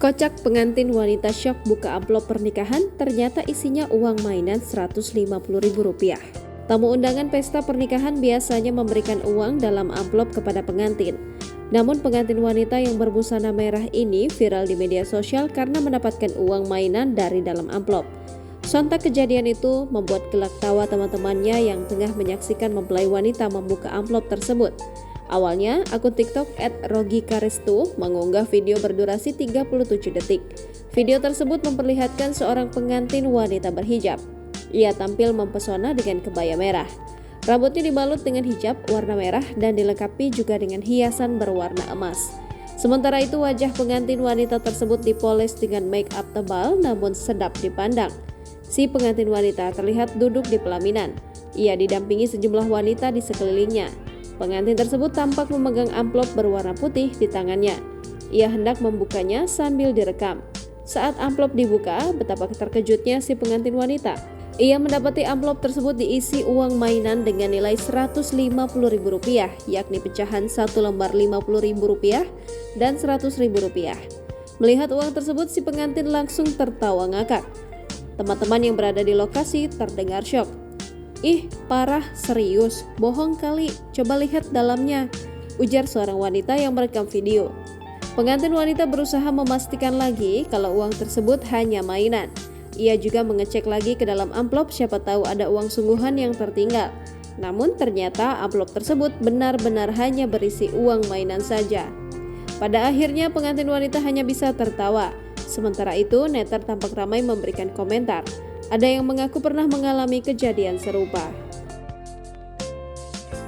Kocak, pengantin wanita syok buka amplop pernikahan, ternyata isinya uang mainan Rp150.000. Tamu undangan pesta pernikahan biasanya memberikan uang dalam amplop kepada pengantin. Namun pengantin wanita yang berbusana merah ini viral di media sosial karena mendapatkan uang mainan dari dalam amplop. Sontak kejadian itu membuat gelak tawa teman-temannya yang tengah menyaksikan mempelai wanita membuka amplop tersebut. Awalnya, akun TikTok @rogikarestu mengunggah video berdurasi 37 detik. Video tersebut memperlihatkan seorang pengantin wanita berhijab. Ia tampil mempesona dengan kebaya merah. Rambutnya dibalut dengan hijab warna merah dan dilengkapi juga dengan hiasan berwarna emas. Sementara itu, wajah pengantin wanita tersebut dipoles dengan make up tebal namun sedap dipandang. Si pengantin wanita terlihat duduk di pelaminan. Ia didampingi sejumlah wanita di sekelilingnya. Pengantin tersebut tampak memegang amplop berwarna putih di tangannya. Ia hendak membukanya sambil direkam. Saat amplop dibuka, betapa terkejutnya si pengantin wanita. Ia mendapati amplop tersebut diisi uang mainan dengan nilai Rp150.000, yakni pecahan satu lembar Rp50.000 dan Rp100.000. Melihat uang tersebut, si pengantin langsung tertawa ngakak. Teman-teman yang berada di lokasi terdengar syok. "Ih, parah, serius, bohong kali, coba lihat dalamnya," ujar seorang wanita yang merekam video. Pengantin wanita berusaha memastikan lagi kalau uang tersebut hanya mainan. Ia juga mengecek lagi ke dalam amplop siapa tahu ada uang sungguhan yang tertinggal. Namun ternyata amplop tersebut benar-benar hanya berisi uang mainan saja. Pada akhirnya pengantin wanita hanya bisa tertawa. Sementara itu, netizen tampak ramai memberikan komentar. Ada yang mengaku pernah mengalami kejadian serupa.